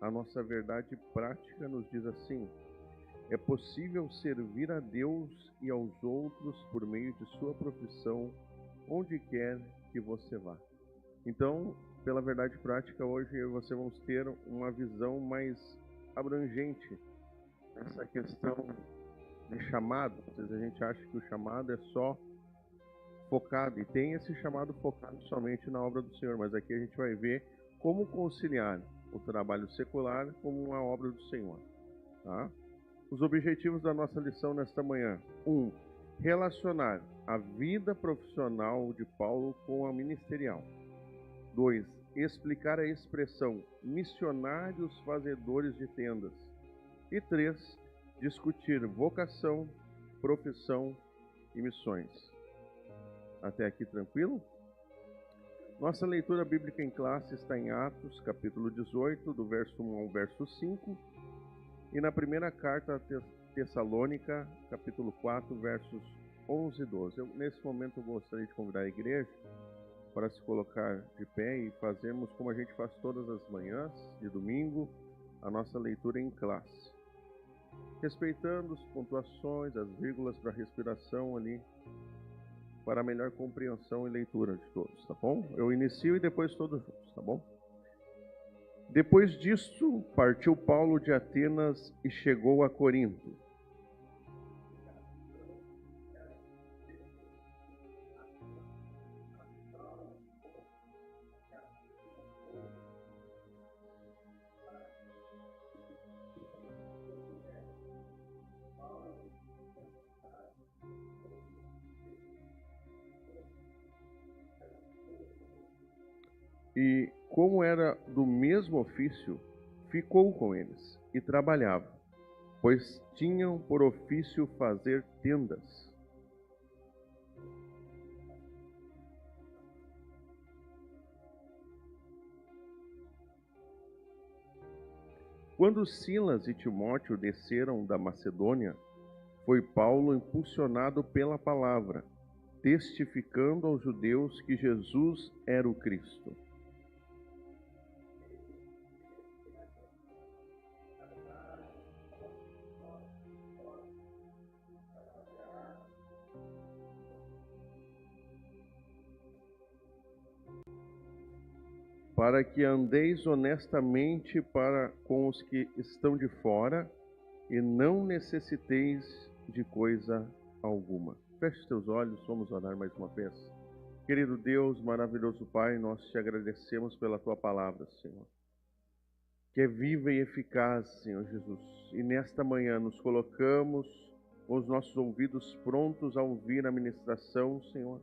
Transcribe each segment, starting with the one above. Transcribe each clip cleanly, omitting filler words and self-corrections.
a nossa verdade prática nos diz assim: é possível servir a Deus e aos outros por meio de sua profissão, onde quer que você vá. Então, pela verdade prática, hoje eu e você vamos ter uma visão mais abrangente nessa questão de chamado. Às vezes a gente acha que o chamado é só focado, e tem esse chamado focado somente na obra do Senhor, mas aqui a gente vai ver como conciliar o trabalho secular com uma obra do Senhor. Tá? Os objetivos da nossa lição nesta manhã: 1. Relacionar a vida profissional de Paulo com a ministerial. 2. Explicar a expressão missionários fazedores de tendas. E 3. Discutir vocação, profissão e missões. Até aqui tranquilo? Nossa leitura bíblica em classe está em Atos, capítulo 18, do verso 1 ao verso 5, e na primeira carta a Tessalônica, capítulo 4, versos 11 e 12. Nesse momento eu gostaria de convidar a igreja para se colocar de pé e fazermos como a gente faz todas as manhãs de domingo, a nossa leitura em classe, respeitando as pontuações, as vírgulas para respiração ali, para a melhor compreensão e leitura de todos, tá bom? Eu inicio e depois todos juntos, tá bom? Depois disso, partiu Paulo de Atenas e chegou a Corinto. E, como era do mesmo ofício, ficou com eles e trabalhava, pois tinham por ofício fazer tendas. Quando Silas e Timóteo desceram da Macedônia, foi Paulo impulsionado pela palavra, testificando aos judeus que Jesus era o Cristo. Para que andeis honestamente para com os que estão de fora e não necessiteis de coisa alguma. Feche teus olhos, vamos orar mais uma vez. Querido Deus, maravilhoso Pai, nós te agradecemos pela tua palavra, Senhor, que é viva e eficaz, Senhor Jesus. E nesta manhã nos colocamos com os nossos ouvidos prontos a ouvir a ministração, Senhor,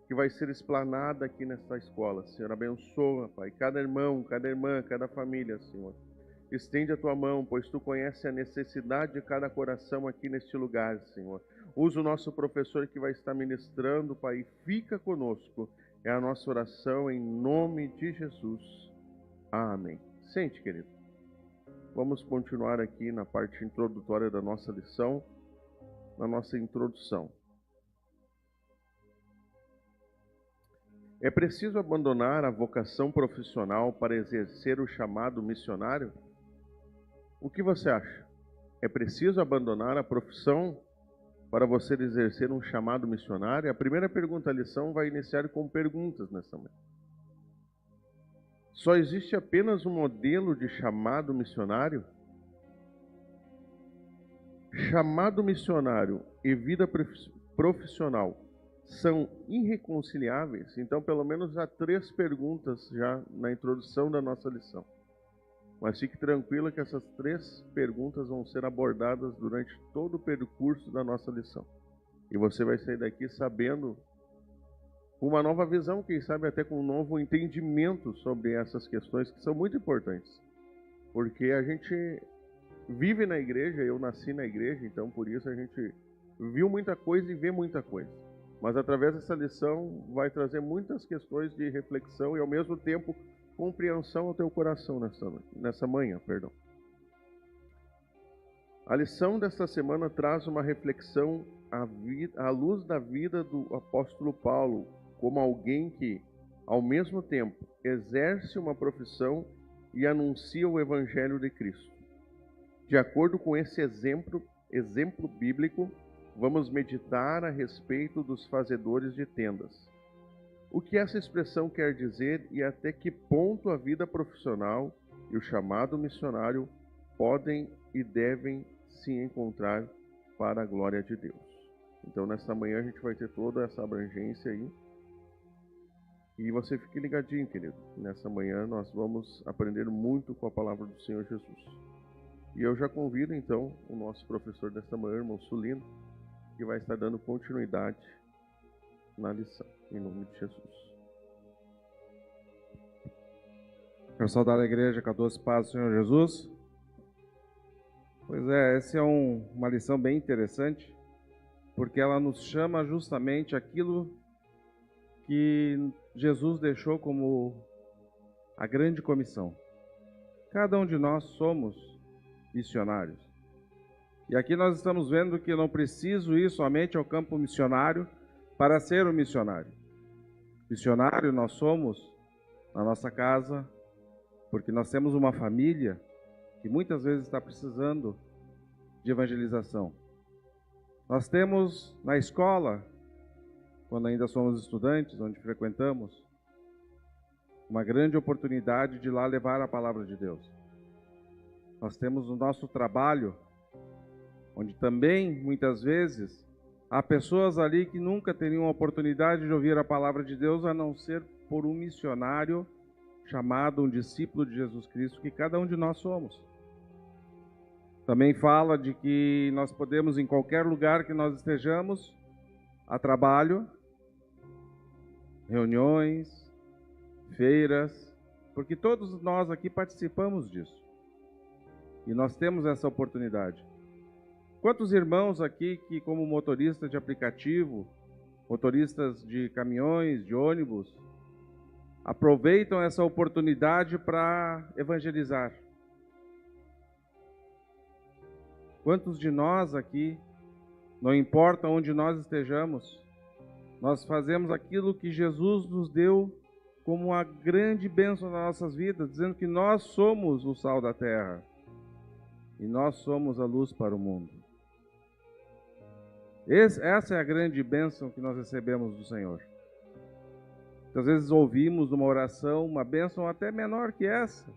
que vai ser explanada aqui nesta escola. Senhor, abençoa, Pai, cada irmão, cada irmã, cada família, Senhor. Estende a tua mão, pois tu conheces a necessidade de cada coração aqui neste lugar, Senhor. Usa o nosso professor que vai estar ministrando, Pai, e fica conosco. É a nossa oração em nome de Jesus. Amém. Sente, querido. Vamos continuar aqui na parte introdutória da nossa lição, na nossa introdução. É preciso abandonar a vocação profissional para exercer o chamado missionário? O que você acha? É preciso abandonar a profissão para você exercer um chamado missionário? A primeira pergunta da lição vai iniciar com perguntas nessa manhã. Só existe apenas um modelo de chamado missionário? Chamado missionário e vida profissional são irreconciliáveis? Então, pelo menos há 3 perguntas já na introdução da nossa lição. Mas fique tranquilo que essas 3 perguntas vão ser abordadas durante todo o percurso da nossa lição. E você vai sair daqui sabendo, com uma nova visão, quem sabe até com um novo entendimento sobre essas questões que são muito importantes. Porque a gente vive na igreja, eu nasci na igreja, então por isso a gente viu muita coisa e vê muita coisa. Mas através dessa lição vai trazer muitas questões de reflexão e ao mesmo tempo compreensão ao teu coração nessa manhã. A lição desta semana traz uma reflexão à luz da vida do apóstolo Paulo, como alguém que, ao mesmo tempo, exerce uma profissão e anuncia o Evangelho de Cristo. De acordo com esse exemplo bíblico, vamos meditar a respeito dos fazedores de tendas. O que essa expressão quer dizer e até que ponto a vida profissional e o chamado missionário podem e devem se encontrar para a glória de Deus. Então, nesta manhã a gente vai ter toda essa abrangência aí. E você fique ligadinho, querido. Nessa manhã nós vamos aprender muito com a palavra do Senhor Jesus. E eu já convido, então, o nosso professor desta manhã, irmão Sulino, que vai estar dando continuidade na lição, em nome de Jesus. Quero saudar a igreja com a doce paz do Senhor Jesus. Pois é, essa é uma lição bem interessante, porque ela nos chama justamente aquilo que Jesus deixou como a grande comissão. Cada um de nós somos missionários. E aqui nós estamos vendo que eu não preciso ir somente ao campo missionário para ser um missionário. Missionário nós somos na nossa casa, porque nós temos uma família que muitas vezes está precisando de evangelização. Nós temos na escola, quando ainda somos estudantes, onde frequentamos, uma grande oportunidade de lá levar a palavra de Deus. Nós temos o nosso trabalho, onde também, muitas vezes, há pessoas ali que nunca teriam a oportunidade de ouvir a palavra de Deus, a não ser por um missionário chamado um discípulo de Jesus Cristo, que cada um de nós somos. Também fala de que nós podemos, em qualquer lugar que nós estejamos, a trabalho, reuniões, feiras, porque todos nós aqui participamos disso. E nós temos essa oportunidade. Quantos irmãos aqui que, como motorista de aplicativo, motoristas de caminhões, de ônibus, aproveitam essa oportunidade para evangelizar? Quantos de nós aqui, não importa onde nós estejamos, nós fazemos aquilo que Jesus nos deu como uma grande bênção nas nossas vidas, dizendo que nós somos o sal da terra e nós somos a luz para o mundo. Essa é a grande bênção que nós recebemos do Senhor. Às vezes ouvimos numa oração uma bênção até menor que essa,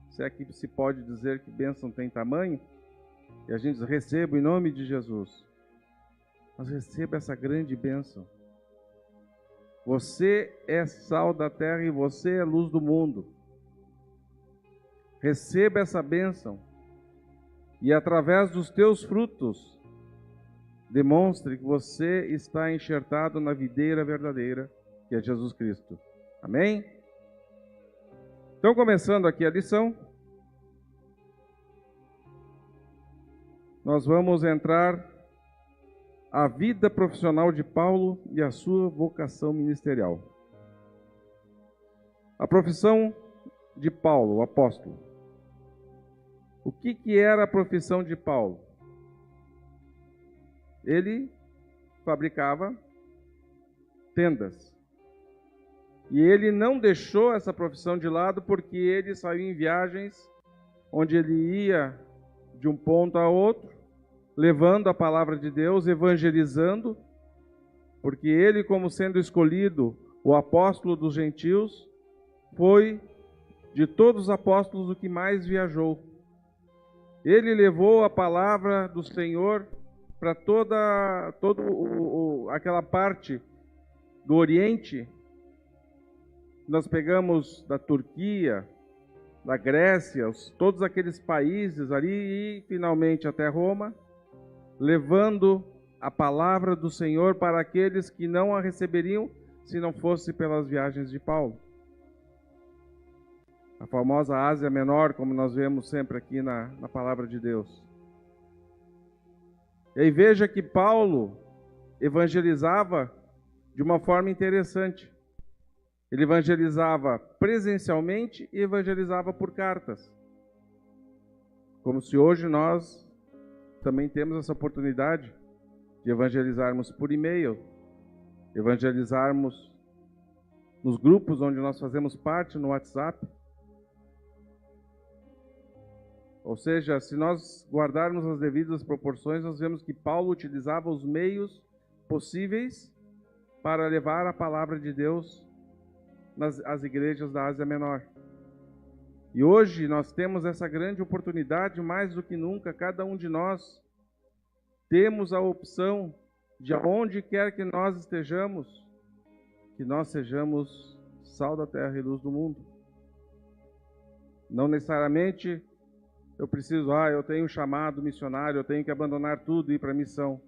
se é que se pode dizer que bênção tem tamanho, e a gente diz, recebo em nome de Jesus. Mas receba essa grande bênção. Você é sal da terra e você é luz do mundo. Receba essa bênção e através dos teus frutos demonstre que você está enxertado na videira verdadeira, que é Jesus Cristo. Amém? Então, começando aqui a lição, nós vamos entrar a vida profissional de Paulo e a sua vocação ministerial. A profissão de Paulo, o apóstolo. O que era a profissão de Paulo? Ele fabricava tendas. E ele não deixou essa profissão de lado porque ele saiu em viagens onde ele ia de um ponto a outro, levando a palavra de Deus, evangelizando, porque ele, como sendo escolhido o apóstolo dos gentios, foi de todos os apóstolos o que mais viajou. Ele levou a palavra do Senhor para toda aquela parte do Oriente. Nós pegamos da Turquia, da Grécia, todos aqueles países ali e finalmente até Roma, levando a palavra do Senhor para aqueles que não a receberiam se não fosse pelas viagens de Paulo. A famosa Ásia Menor, como nós vemos sempre aqui na palavra de Deus. E aí veja que Paulo evangelizava de uma forma interessante. Ele evangelizava presencialmente e evangelizava por cartas. Como se hoje nós também temos essa oportunidade de evangelizarmos por e-mail, evangelizarmos nos grupos onde nós fazemos parte no WhatsApp. Ou seja, se nós guardarmos as devidas proporções, nós vemos que Paulo utilizava os meios possíveis para levar a palavra de Deus às igrejas da Ásia Menor. E hoje nós temos essa grande oportunidade, mais do que nunca, cada um de nós temos a opção de aonde quer que nós estejamos, que nós sejamos sal da terra e luz do mundo. Não necessariamente eu preciso, eu tenho um chamado missionário, eu tenho que abandonar tudo e ir para a missão.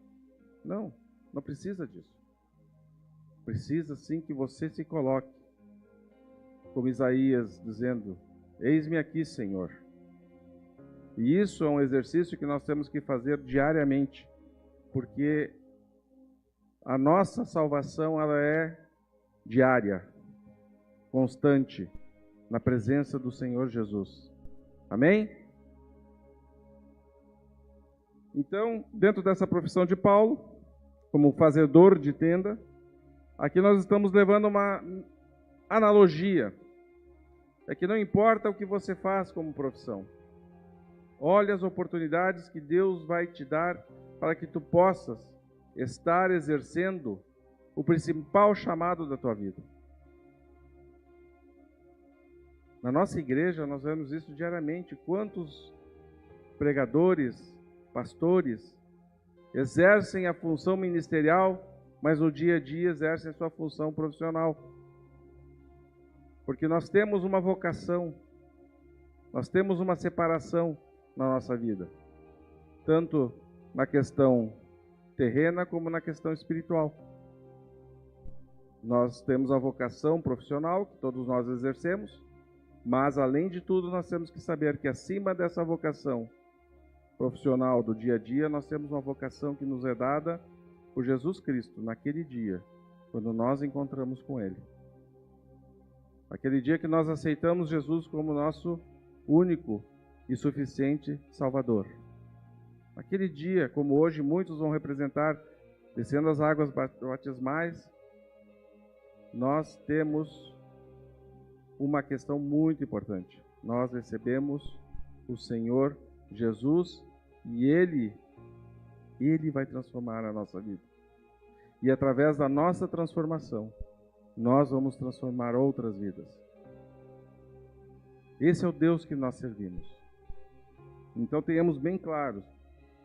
Não, não precisa disso. Precisa sim que você se coloque, como Isaías dizendo, eis-me aqui, Senhor. E isso é um exercício que nós temos que fazer diariamente, porque a nossa salvação ela é diária, constante, na presença do Senhor Jesus. Amém? Então, dentro dessa profissão de Paulo, como fazedor de tenda, aqui nós estamos levando uma analogia. É que não importa o que você faz como profissão. Olhe as oportunidades que Deus vai te dar para que tu possas estar exercendo o principal chamado da tua vida. Na nossa igreja nós vemos isso diariamente. Quantos pregadores, pastores exercem a função ministerial, mas no dia a dia exercem a sua função profissional. Porque nós temos uma vocação, nós temos uma separação na nossa vida, tanto na questão terrena como na questão espiritual. Nós temos a vocação profissional, que todos nós exercemos, mas além de tudo nós temos que saber que acima dessa vocação profissional do dia a dia, nós temos uma vocação que nos é dada por Jesus Cristo, naquele dia, quando nós encontramos com Ele. Aquele dia que nós aceitamos Jesus como nosso único e suficiente Salvador. Aquele dia, como hoje muitos vão representar, descendo as águas batismais, nós temos uma questão muito importante. Nós recebemos o Senhor Jesus e Ele vai transformar a nossa vida. E através da nossa transformação, nós vamos transformar outras vidas. Esse é o Deus que nós servimos. Então tenhamos bem claro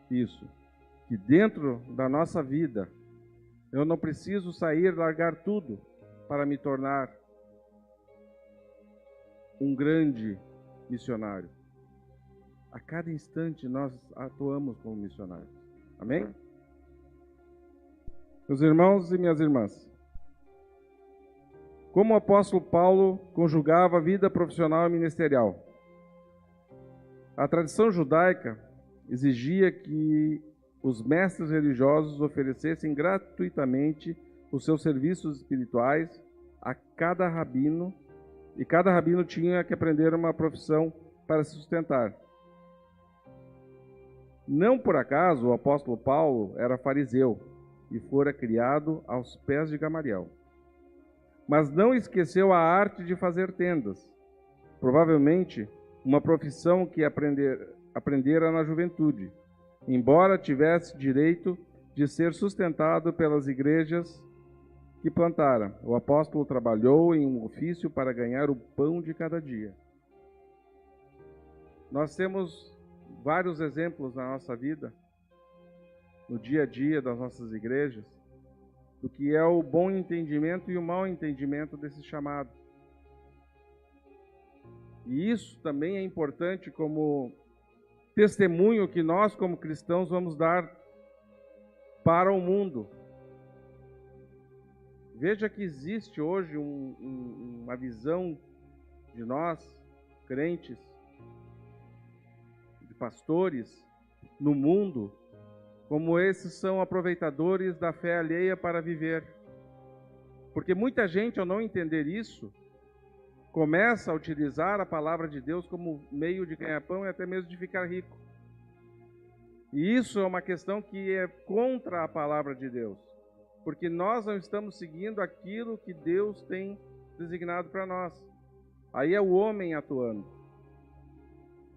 isso, que dentro da nossa vida, eu não preciso sair, largar tudo para me tornar um grande missionário. A cada instante nós atuamos como missionários. Amém? Meus irmãos e minhas irmãs, como o apóstolo Paulo conjugava a vida profissional e ministerial? A tradição judaica exigia que os mestres religiosos oferecessem gratuitamente os seus serviços espirituais a cada rabino, e cada rabino tinha que aprender uma profissão para se sustentar. Não por acaso o apóstolo Paulo era fariseu e fora criado aos pés de Gamaliel. Mas não esqueceu a arte de fazer tendas, provavelmente uma profissão que aprendera na juventude, embora tivesse direito de ser sustentado pelas igrejas que plantara. O apóstolo trabalhou em um ofício para ganhar o pão de cada dia. Nós temos vários exemplos na nossa vida, no dia a dia das nossas igrejas, do que é o bom entendimento e o mau entendimento desse chamado. E isso também é importante como testemunho que nós, como cristãos, vamos dar para o mundo. Veja que existe hoje uma visão de nós, crentes, de pastores, no mundo, como esses são aproveitadores da fé alheia para viver. Porque muita gente, ao não entender isso, começa a utilizar a palavra de Deus como meio de ganhar pão e até mesmo de ficar rico. E isso é uma questão que é contra a palavra de Deus, porque nós não estamos seguindo aquilo que Deus tem designado para nós. Aí é o homem atuando.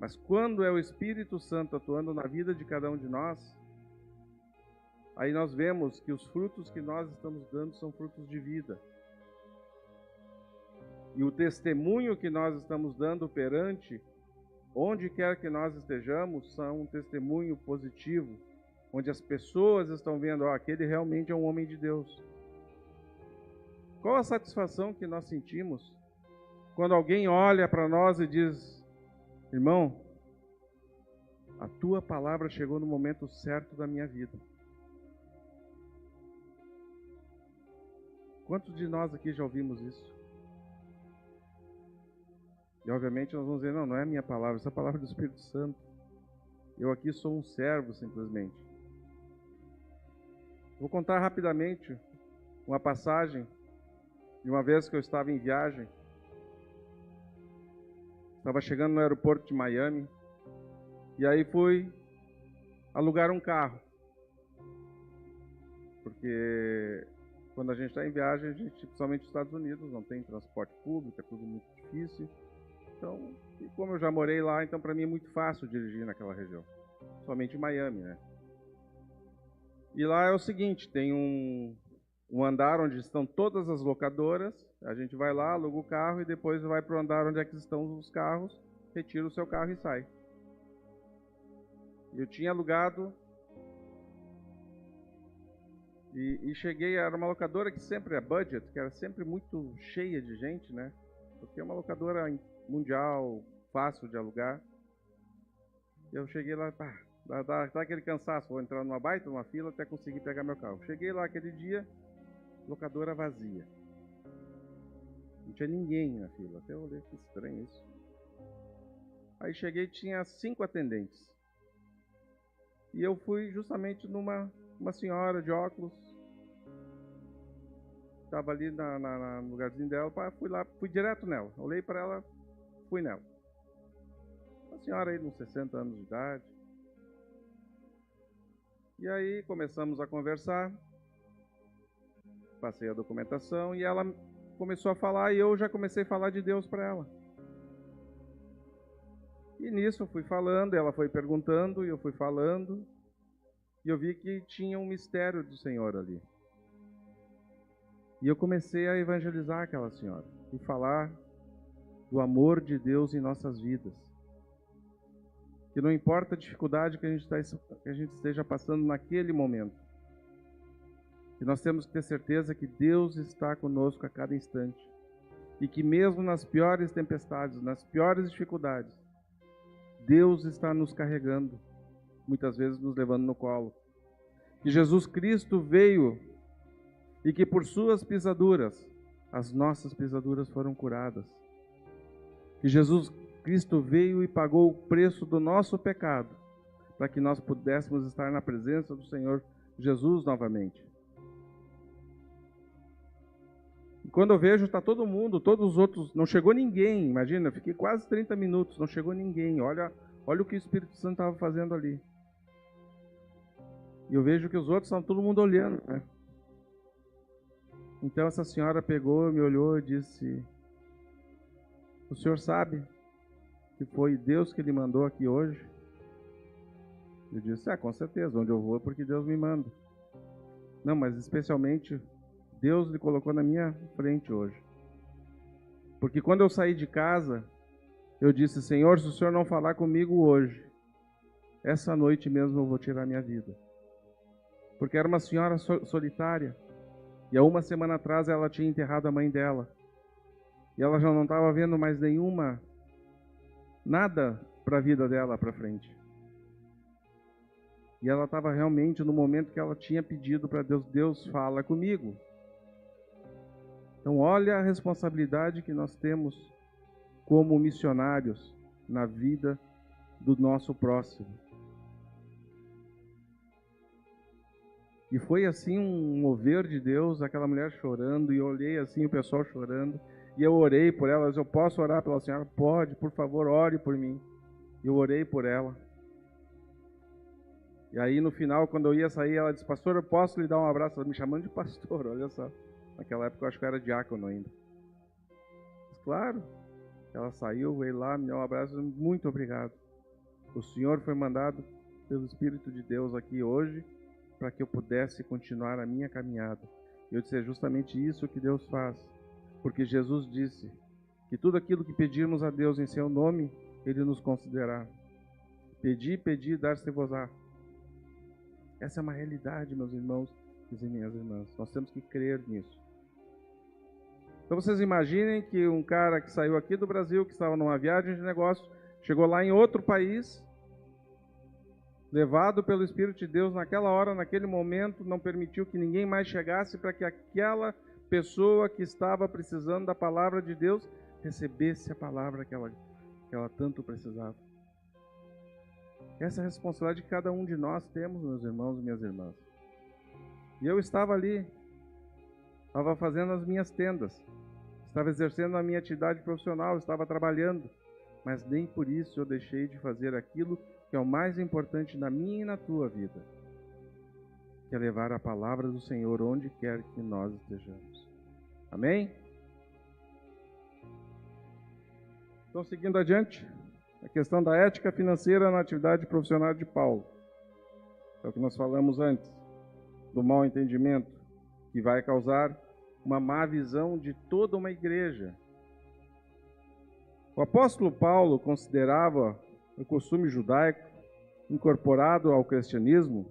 Mas quando é o Espírito Santo atuando na vida de cada um de nós, aí nós vemos que os frutos que nós estamos dando são frutos de vida. E o testemunho que nós estamos dando perante, onde quer que nós estejamos, são um testemunho positivo, onde as pessoas estão vendo, aquele realmente é um homem de Deus. Qual a satisfação que nós sentimos quando alguém olha para nós e diz: irmão, a tua palavra chegou no momento certo da minha vida. Quantos de nós aqui já ouvimos isso? E obviamente nós vamos dizer, não é a minha palavra, essa é a palavra do Espírito Santo. Eu aqui sou um servo simplesmente. Vou contar rapidamente uma passagem de uma vez que eu estava em viagem. Estava chegando no aeroporto de Miami. E aí fui alugar um carro. Porque quando a gente está em viagem, a gente, principalmente nos Estados Unidos, não tem transporte público, é tudo muito difícil. Então, e como eu já morei lá, então para mim é muito fácil dirigir naquela região. Somente em Miami, né? E lá é o seguinte, tem um andar onde estão todas as locadoras. A gente vai lá, aluga o carro e depois vai para o andar onde é que estão os carros, retira o seu carro e sai. Eu tinha alugado e cheguei, era uma locadora que sempre é budget, que era sempre muito cheia de gente, né? Porque é uma locadora mundial, fácil de alugar. E eu cheguei lá, dá aquele cansaço, vou entrar numa baita, numa fila até conseguir pegar meu carro. Cheguei lá aquele dia, locadora vazia. Não tinha ninguém na fila, até eu olhei, que estranho isso. Aí cheguei, tinha 5 atendentes. E eu fui justamente numa senhora de óculos. Estava ali no lugarzinho dela, fui direto nela. Olhei para ela, fui nela. Uma senhora aí de uns 60 anos de idade. E aí começamos a conversar. Passei a documentação e ela começou a falar e eu já comecei a falar de Deus para ela. E nisso eu fui falando, ela foi perguntando e eu fui falando. E eu vi que tinha um mistério do Senhor ali. E eu comecei a evangelizar aquela senhora e falar do amor de Deus em nossas vidas. Que não importa a dificuldade que a gente esteja passando naquele momento, que nós temos que ter certeza que Deus está conosco a cada instante. E que mesmo nas piores tempestades, nas piores dificuldades, Deus está nos carregando, muitas vezes nos levando no colo. Que Jesus Cristo veio e que por suas pisaduras, as nossas pisaduras foram curadas. Que Jesus Cristo veio e pagou o preço do nosso pecado, para que nós pudéssemos estar na presença do Senhor Jesus novamente. E quando eu vejo, está todo mundo, todos os outros, não chegou ninguém, imagina, eu fiquei quase 30 minutos, não chegou ninguém, olha o que o Espírito Santo estava fazendo ali. E eu vejo que os outros estão todo mundo olhando, né? Então essa senhora pegou, me olhou e disse: o senhor sabe que foi Deus que lhe mandou aqui hoje? Eu disse: com certeza, onde eu vou é porque Deus me manda. Não, mas especialmente Deus lhe colocou na minha frente hoje. Porque quando eu saí de casa, eu disse: Senhor, se o Senhor não falar comigo hoje, essa noite mesmo eu vou tirar minha vida. Porque era uma senhora solitária. E há uma semana atrás ela tinha enterrado a mãe dela. E ela já não estava vendo mais nada para a vida dela para frente. E ela estava realmente no momento que ela tinha pedido para Deus: Deus, fala comigo. Então olha a responsabilidade que nós temos como missionários na vida do nosso próximo. E foi assim um mover de Deus, aquela mulher chorando, e eu olhei assim o pessoal chorando, e eu orei por ela. Eu posso orar pela senhora? Pode, por favor, ore por mim. Eu orei por ela. E aí no final, quando eu ia sair, ela disse: pastor, eu posso lhe dar um abraço? Ela me chamando de pastor, olha só. Naquela época eu acho que eu era diácono ainda. Mas, claro, ela saiu, veio lá, me deu um abraço, muito obrigado. O Senhor foi mandado pelo Espírito de Deus aqui hoje para que eu pudesse continuar a minha caminhada. E eu disse, é justamente isso que Deus faz. Porque Jesus disse que tudo aquilo que pedirmos a Deus em seu nome, Ele nos concederá. Pedi, pedi, dar-se-vos-á. Essa é uma realidade, meus irmãos e minhas irmãs. Nós temos que crer nisso. Então vocês imaginem que um cara que saiu aqui do Brasil, que estava numa viagem de negócio, chegou lá em outro país, levado pelo Espírito de Deus naquela hora, naquele momento, não permitiu que ninguém mais chegasse para que aquela pessoa que estava precisando da palavra de Deus recebesse a palavra que ela tanto precisava. Essa é a responsabilidade que cada um de nós temos, meus irmãos e minhas irmãs. E eu estava ali, estava fazendo as minhas tendas, estava exercendo a minha atividade profissional, estava trabalhando, mas nem por isso eu deixei de fazer aquilo que é o mais importante na minha e na tua vida, que é levar a palavra do Senhor onde quer que nós estejamos. Amém? Então, seguindo adiante, a questão da ética financeira na atividade profissional de Paulo. É o que nós falamos antes, do mau entendimento, que vai causar uma má visão de toda uma igreja. O apóstolo Paulo considerava o costume judaico, incorporado ao cristianismo,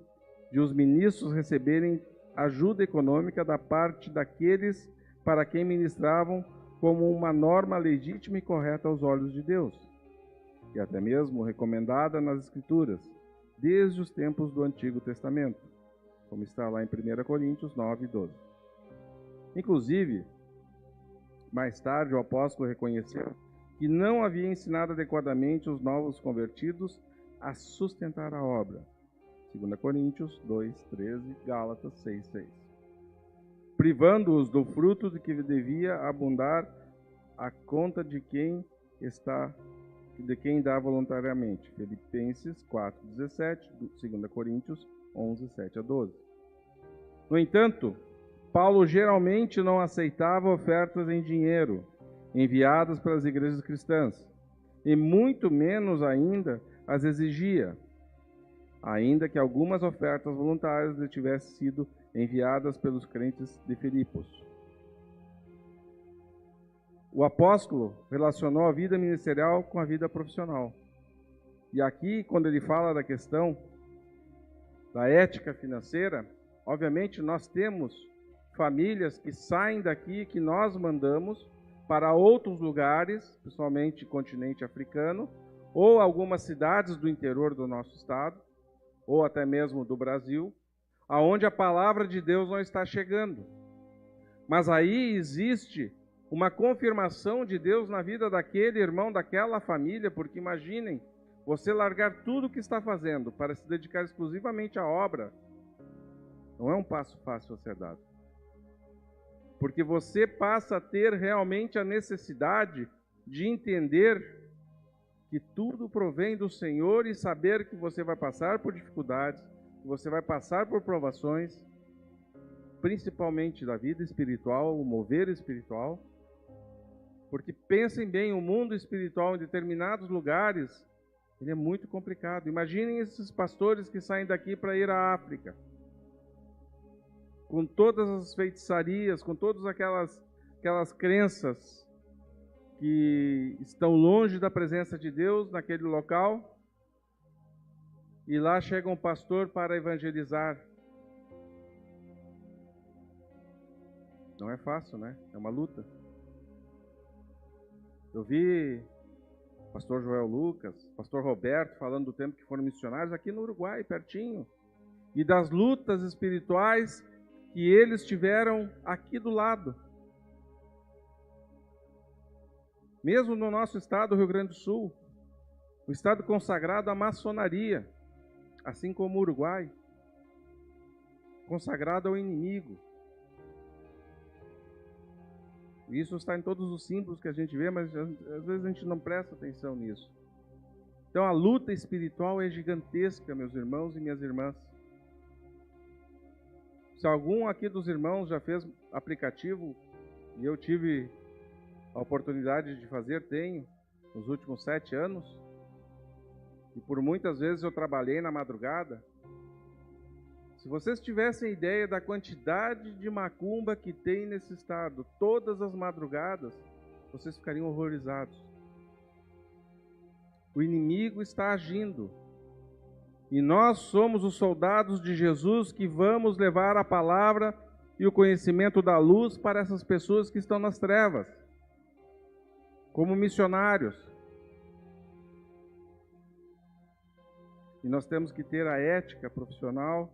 de os ministros receberem ajuda econômica da parte daqueles para quem ministravam como uma norma legítima e correta aos olhos de Deus, e até mesmo recomendada nas Escrituras, desde os tempos do Antigo Testamento, como está lá em 1 Coríntios 9, 12. Inclusive, mais tarde o apóstolo reconheceu que não havia ensinado adequadamente os novos convertidos a sustentar a obra. 2 Coríntios 2, 13, Gálatas 6, 6. Privando-os do fruto de que devia abundar a conta de quem dá voluntariamente. Filipenses 4, 17, 2 Coríntios 11, 7 a 12. No entanto, Paulo geralmente não aceitava ofertas em dinheiro enviadas pelas igrejas cristãs, e muito menos ainda as exigia, ainda que algumas ofertas voluntárias lhe tivessem sido enviadas pelos crentes de Filipos. O apóstolo relacionou a vida ministerial com a vida profissional. E aqui, quando ele fala da questão da ética financeira, obviamente nós temos famílias que saem daqui, que nós mandamos para outros lugares, principalmente continente africano, ou algumas cidades do interior do nosso estado, ou até mesmo do Brasil, aonde a palavra de Deus não está chegando. Mas aí existe uma confirmação de Deus na vida daquele irmão, daquela família, porque imaginem, você largar tudo o que está fazendo para se dedicar exclusivamente à obra, não é um passo fácil a ser dado. Porque você passa a ter realmente a necessidade de entender que tudo provém do Senhor e saber que você vai passar por dificuldades, que você vai passar por provações, principalmente da vida espiritual, o mover espiritual. Porque pensem bem, o mundo espiritual em determinados lugares, ele é muito complicado. Imaginem esses pastores que saem daqui para ir à África, com todas as feitiçarias, com todas aquelas crenças que estão longe da presença de Deus naquele local, e lá chega um pastor para evangelizar. Não é fácil, né? É uma luta. Eu vi o pastor Joel Lucas, pastor Roberto falando do tempo que foram missionários aqui no Uruguai, pertinho, e das lutas espirituais que eles tiveram aqui do lado. Mesmo no nosso estado, Rio Grande do Sul, o estado consagrado à maçonaria, assim como o Uruguai, consagrado ao inimigo. Isso está em todos os símbolos que a gente vê, mas às vezes a gente não presta atenção nisso. Então a luta espiritual é gigantesca, meus irmãos e minhas irmãs. Se algum aqui dos irmãos já fez aplicativo, e eu tive a oportunidade de fazer, tenho, nos últimos 7 anos, e por muitas vezes eu trabalhei na madrugada, se vocês tivessem ideia da quantidade de macumba que tem nesse estado, todas as madrugadas, vocês ficariam horrorizados. O inimigo está agindo. E nós somos os soldados de Jesus que vamos levar a palavra e o conhecimento da luz para essas pessoas que estão nas trevas, como missionários. E nós temos que ter a ética profissional,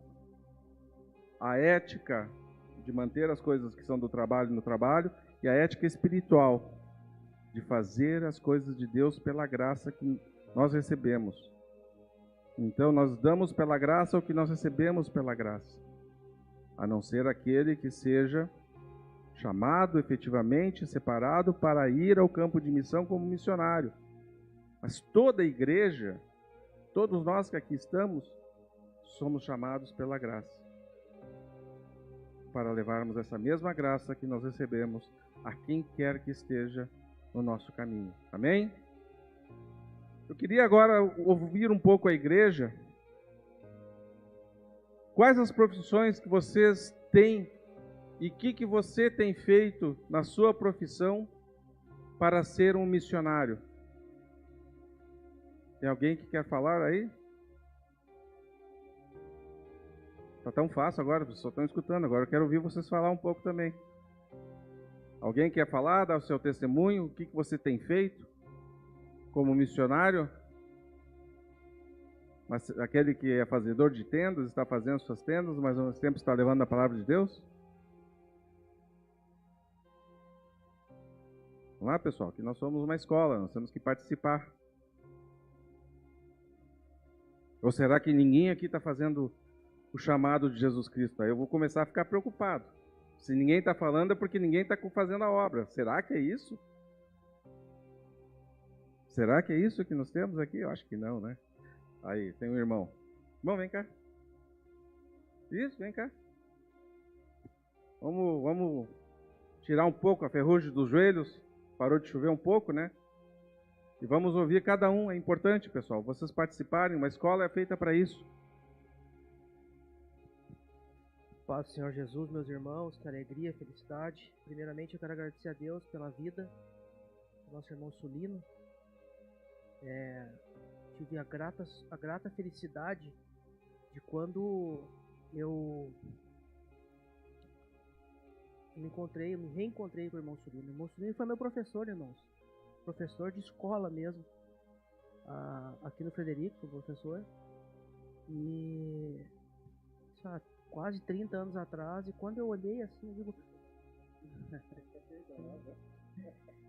a ética de manter as coisas que são do trabalho no trabalho e a ética espiritual de fazer as coisas de Deus pela graça que nós recebemos. Então nós damos pela graça o que nós recebemos pela graça, a não ser aquele que seja chamado efetivamente, separado para ir ao campo de missão como missionário. Mas toda a igreja, todos nós que aqui estamos, somos chamados pela graça, para levarmos essa mesma graça que nós recebemos a quem quer que esteja no nosso caminho. Amém? Eu queria agora ouvir um pouco a igreja. Quais as profissões que vocês têm e o que você tem feito na sua profissão para ser um missionário? Tem alguém que quer falar aí? Está tão fácil agora, vocês só estão escutando. Agora eu quero ouvir vocês falar um pouco também. Alguém quer falar, dar o seu testemunho? O que você tem feito como missionário? Mas aquele que é fazedor de tendas, está fazendo suas tendas, mas ao mesmo tempo está levando a palavra de Deus? Vamos lá, pessoal, que nós somos uma escola, nós temos que participar. Ou será que ninguém aqui está fazendo o chamado de Jesus Cristo? Aí eu vou começar a ficar preocupado. Se ninguém está falando é porque ninguém está fazendo a obra. Será que é isso? Será que é isso que nós temos aqui? Eu acho que não, né? Aí, tem um irmão. Irmão, vem cá. Isso, vem cá. Vamos tirar um pouco a ferrugem dos joelhos. Parou de chover um pouco, né? E vamos ouvir cada um. É importante, pessoal, vocês participarem. Uma escola é feita para isso. Paz do Senhor Jesus, meus irmãos, que alegria, felicidade. Primeiramente, eu quero agradecer a Deus pela vida do nosso irmão Sulino. Tive a grata felicidade de quando eu me reencontrei com o irmão Sulino. O irmão Sulino foi meu professor, irmãos. Professor de escola mesmo. Aqui no Frederico, foi professor. E quase 30 anos atrás, e quando eu olhei assim, eu digo...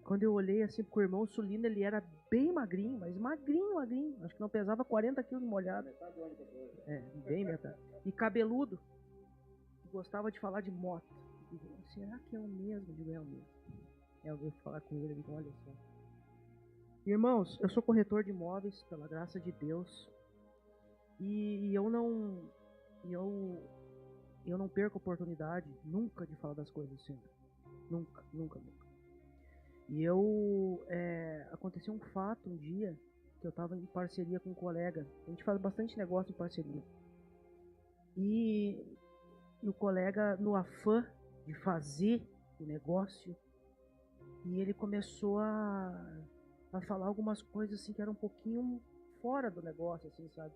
Quando eu olhei assim pro irmão Sulino, ele era bem magrinho, mas magrinho. Acho que não pesava 40 quilos molhado. Bem metade. E cabeludo. Gostava de falar de moto. Eu digo, será que é o mesmo? Eu digo, é o mesmo. Eu vou falar com ele, eu digo, olha só. Irmãos, eu sou corretor de imóveis, pela graça de Deus. E eu não perco a oportunidade nunca de falar das coisas do Senhor. Nunca. E aconteceu um fato um dia que eu estava em parceria com um colega. A gente faz bastante negócio em parceria. E o colega, no afã de fazer o negócio, e ele começou a falar algumas coisas assim que eram um pouquinho fora do negócio, assim, sabe?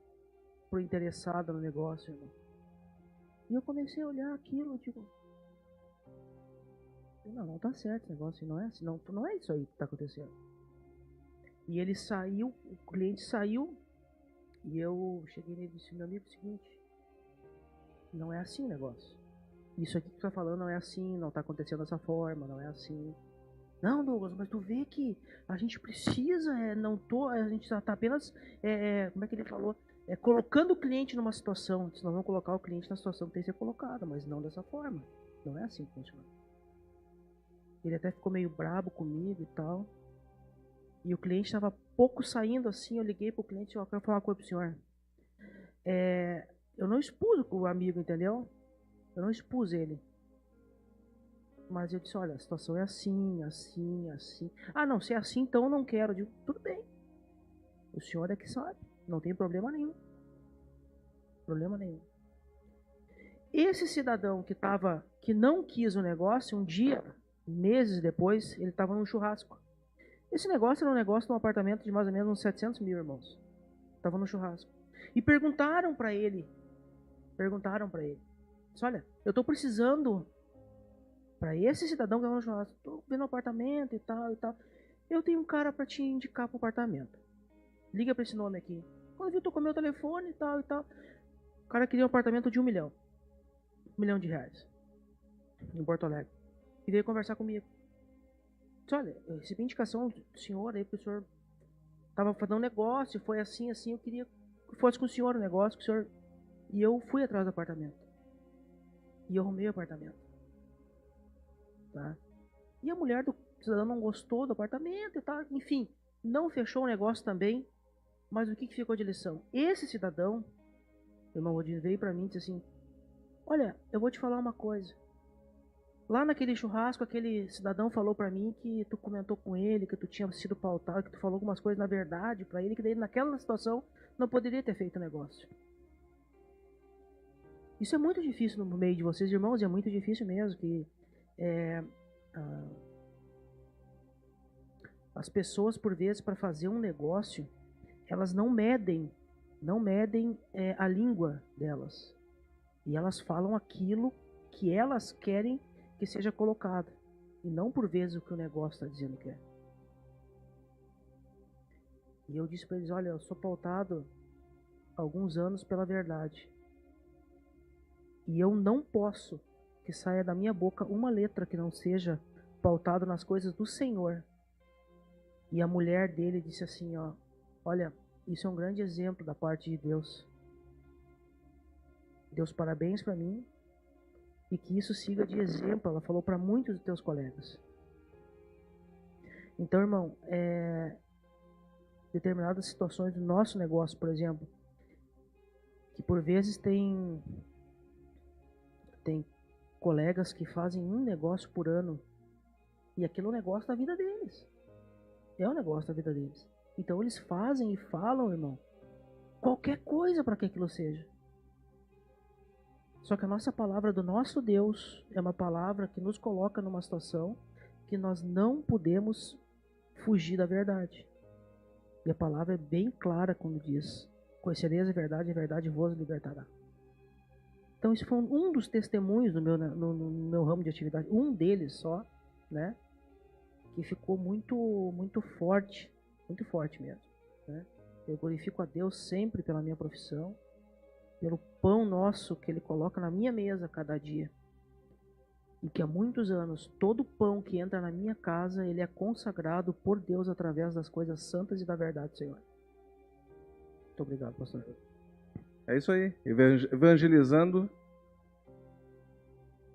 Pro interessado no negócio, irmão. E eu comecei a olhar aquilo, tipo, não tá certo esse negócio, não é assim, não é isso aí que tá acontecendo. E ele saiu, o cliente saiu, e eu cheguei nele e disse, meu amigo, é o seguinte, não é assim o negócio. Isso aqui que tu tá falando não é assim, não tá acontecendo dessa forma, não é assim. Não, Douglas, mas tu vê que a gente precisa, a gente tá apenas, como é que ele falou? Colocando o cliente numa situação, nós vamos colocar o cliente na situação que tem que ser colocada, mas não dessa forma. Não é assim que funciona. Ele até ficou meio brabo comigo e tal. E o cliente estava pouco saindo assim, eu liguei pro cliente e eu quero falar uma coisa pro senhor. Eu não expus o amigo, entendeu? Eu não expus ele. Mas eu disse, olha, a situação é assim. Ah, não, se é assim, então eu não quero. Eu digo, tudo bem. O senhor é que sabe. Não tem problema nenhum. Problema nenhum. Esse cidadão que não quis o negócio, um dia, meses depois, ele estava num churrasco. Esse negócio era um negócio de um apartamento de mais ou menos uns 700 mil, irmãos. Estava no churrasco. E perguntaram para ele. Disse, olha, eu estou precisando, para esse cidadão que estava no churrasco, estou vendo um apartamento e tal. Eu tenho um cara para te indicar para o apartamento. Liga para esse nome aqui. Quando eu tocou meu telefone e tal. O cara queria um apartamento de 1 milhão. 1 milhão de reais. Em Porto Alegre. E veio conversar comigo. Disse, olha, eu recebi indicação do senhor aí, porque o senhor estava fazendo um negócio, foi assim, eu queria que fosse com o senhor o negócio, que o senhor... E eu fui atrás do apartamento. E eu arrumei o apartamento. Tá? E a mulher do cidadão não gostou do apartamento e tal, enfim, não fechou o negócio também. Mas o que ficou de lição? Esse cidadão, o irmão Rodinho, veio para mim e disse assim, olha, eu vou te falar uma coisa. Lá naquele churrasco, aquele cidadão falou para mim que tu comentou com ele, que tu tinha sido pautado, que tu falou algumas coisas na verdade para ele, que daí naquela situação não poderia ter feito o negócio. Isso é muito difícil no meio de vocês, irmãos, e é muito difícil mesmo, que as pessoas, por vezes, para fazer um negócio, elas não medem a língua delas. E elas falam aquilo que elas querem que seja colocado. E não por vezes o que o negócio está dizendo que é. E eu disse para eles, olha, eu sou pautado há alguns anos pela verdade. E eu não posso que saia da minha boca uma letra que não seja pautado nas coisas do Senhor. E a mulher dele disse assim, ó, olha, isso é um grande exemplo da parte de Deus. Deus, parabéns para mim. E que isso siga de exemplo, ela falou para muitos dos teus colegas. Então, irmão, determinadas situações do nosso negócio, por exemplo, que por vezes tem colegas que fazem um negócio por ano, e aquilo é um negócio da vida deles. É um negócio da vida deles. Então eles fazem e falam, irmão, qualquer coisa para que aquilo seja. Só que a nossa palavra do nosso Deus é uma palavra que nos coloca numa situação que nós não podemos fugir da verdade. E a palavra é bem clara quando diz, conhecereis a verdade vos libertará. Então isso foi um dos testemunhos no meu ramo de atividade, um deles só, né? Que ficou muito forte mesmo, né? Eu glorifico a Deus sempre pela minha profissão, pelo pão nosso que Ele coloca na minha mesa cada dia. E que há muitos anos, todo pão que entra na minha casa, ele é consagrado por Deus através das coisas santas e da verdade, Senhor. Muito obrigado, pastor. É isso aí, evangelizando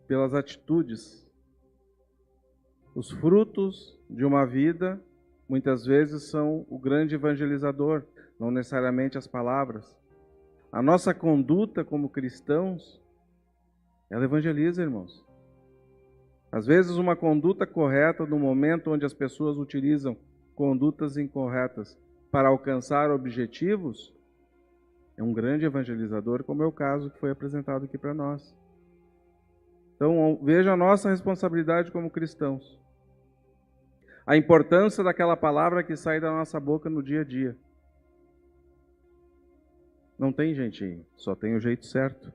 pelas atitudes. Os frutos de uma vida, muitas vezes, são o grande evangelizador, não necessariamente as palavras. A nossa conduta como cristãos, ela evangeliza, irmãos. Às vezes uma conduta correta no momento onde as pessoas utilizam condutas incorretas para alcançar objetivos, é um grande evangelizador, como é o caso que foi apresentado aqui para nós. Então veja a nossa responsabilidade como cristãos. A importância daquela palavra que sai da nossa boca no dia a dia. Não tem jeitinho, só tem o jeito certo.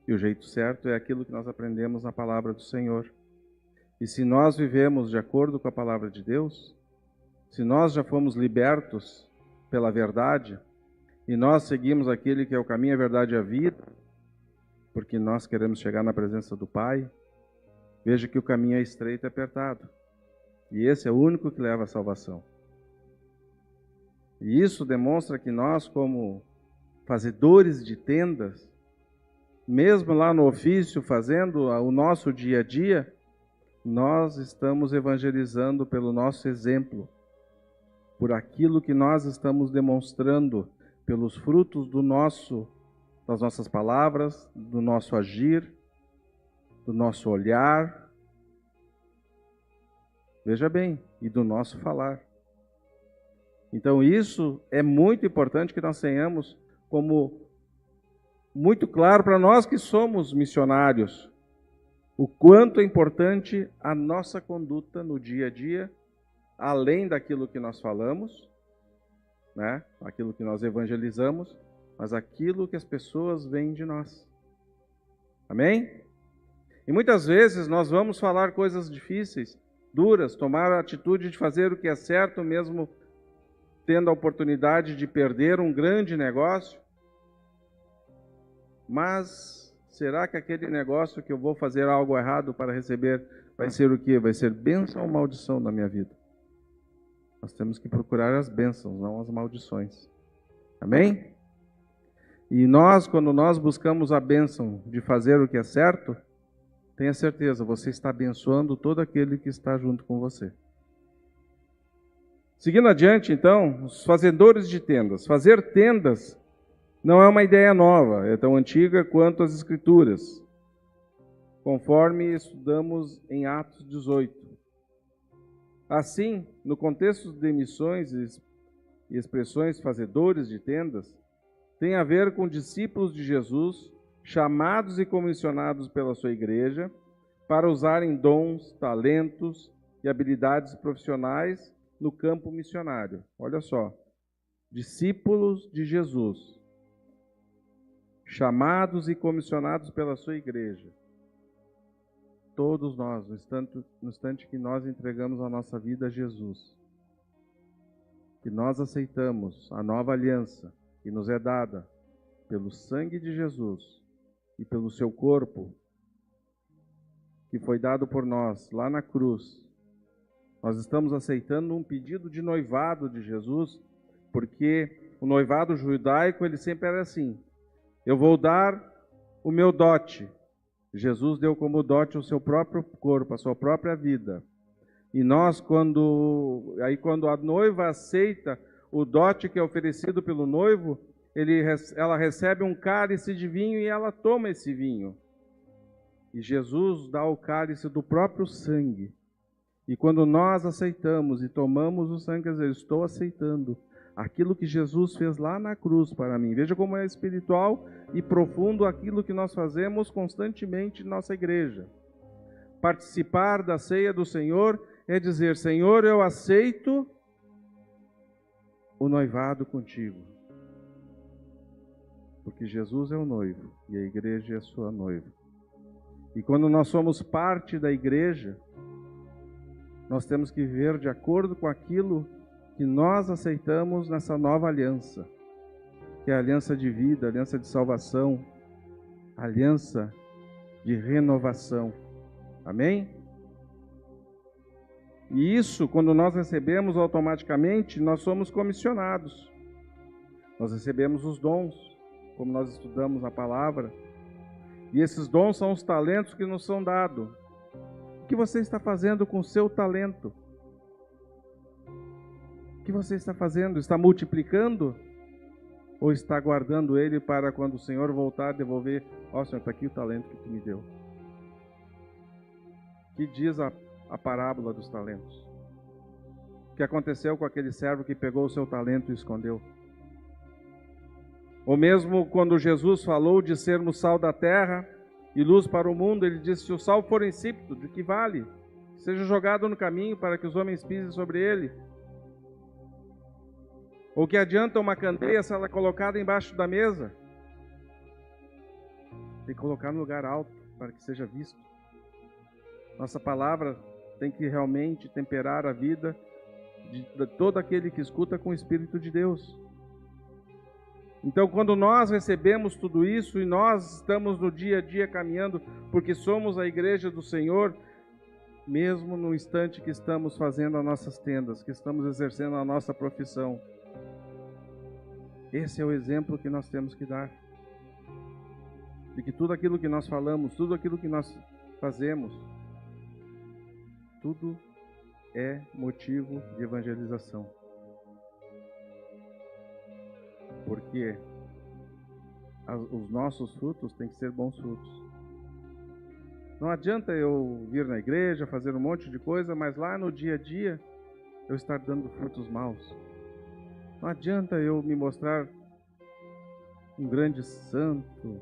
E o jeito certo é aquilo que nós aprendemos na palavra do Senhor. E se nós vivemos de acordo com a palavra de Deus, se nós já fomos libertos pela verdade, e nós seguimos aquele que é o caminho, a verdade e a vida, porque nós queremos chegar na presença do Pai, veja que o caminho é estreito e apertado. E esse é o único que leva à salvação. E isso demonstra que nós, como fazedores de tendas, mesmo lá no ofício, fazendo o nosso dia a dia, nós estamos evangelizando pelo nosso exemplo, por aquilo que nós estamos demonstrando, pelos frutos das nossas palavras, do nosso agir, do nosso olhar, veja bem, e do nosso falar. Então isso é muito importante que nós tenhamos como muito claro para nós que somos missionários, o quanto é importante a nossa conduta no dia a dia, além daquilo que nós falamos, né? Aquilo que nós evangelizamos, mas aquilo que as pessoas veem de nós. Amém? E muitas vezes nós vamos falar coisas difíceis, duras, tomar a atitude de fazer o que é certo, mesmo tendo a oportunidade de perder um grande negócio. Mas será que aquele negócio que eu vou fazer algo errado para receber vai ser o quê? Vai ser bênção ou maldição na minha vida? Nós temos que procurar as bênçãos, não as maldições. Amém? E nós, quando nós buscamos a bênção de fazer o que é certo, tenha certeza, você está abençoando todo aquele que está junto com você. Seguindo adiante, então, os fazedores de tendas. Fazer tendas não é uma ideia nova, é tão antiga quanto as Escrituras, conforme estudamos em Atos 18. Assim, no contexto de missões e expressões fazedores de tendas, tem a ver com discípulos de Jesus, chamados e comissionados pela sua igreja, para usarem dons, talentos e habilidades profissionais no campo missionário. Olha só, discípulos de Jesus, chamados e comissionados pela sua igreja. Todos nós, no instante que nós entregamos a nossa vida a Jesus, que nós aceitamos a nova aliança que nos é dada pelo sangue de Jesus e pelo seu corpo, que foi dado por nós lá na cruz, nós estamos aceitando um pedido de noivado de Jesus, porque o noivado judaico, ele sempre era assim: eu vou dar o meu dote. Jesus deu como dote o seu próprio corpo, a sua própria vida. E nós, quando a noiva aceita o dote que é oferecido pelo noivo, ela recebe um cálice de vinho e ela toma esse vinho. E Jesus dá o cálice do próprio sangue. E quando nós aceitamos e tomamos o sangue, quer dizer, eu estou aceitando aquilo que Jesus fez lá na cruz para mim. Veja como é espiritual e profundo aquilo que nós fazemos constantemente em nossa igreja. Participar da ceia do Senhor é dizer: Senhor, eu aceito o noivado contigo. Porque Jesus é o noivo e a igreja é a sua noiva. E quando nós somos parte da igreja, nós temos que viver de acordo com aquilo que nós aceitamos nessa nova aliança, que é a aliança de vida, a aliança de salvação, a aliança de renovação. Amém? E isso, quando nós recebemos, automaticamente nós somos comissionados. Nós recebemos os dons, como nós estudamos a palavra, e esses dons são os talentos que nos são dados. O que você está fazendo com o seu talento? O que você está fazendo? Está multiplicando? Ou está guardando ele para quando o Senhor voltar devolver? Ó, Senhor, está aqui o talento que tu me deu. Que diz a parábola dos talentos? O que aconteceu com aquele servo que pegou o seu talento e escondeu? Ou mesmo quando Jesus falou de sermos sal da terra e luz para o mundo, ele disse: se o sal for insípido, de que vale? Seja jogado no caminho para que os homens pisem sobre ele. Ou que adianta uma candeia se ela é colocada embaixo da mesa? Tem que colocar no lugar alto para que seja visto. Nossa palavra tem que realmente temperar a vida de todo aquele que escuta com o Espírito de Deus. Então, quando nós recebemos tudo isso e nós estamos no dia a dia caminhando, porque somos a igreja do Senhor, mesmo no instante que estamos fazendo as nossas tendas, que estamos exercendo a nossa profissão, esse é o exemplo que nós temos que dar. De que tudo aquilo que nós falamos, tudo aquilo que nós fazemos, tudo é motivo de evangelização. Porque os nossos frutos têm que ser bons frutos. Não adianta eu vir na igreja, fazer um monte de coisa, mas lá no dia a dia eu estar dando frutos maus. Não adianta eu me mostrar um grande santo,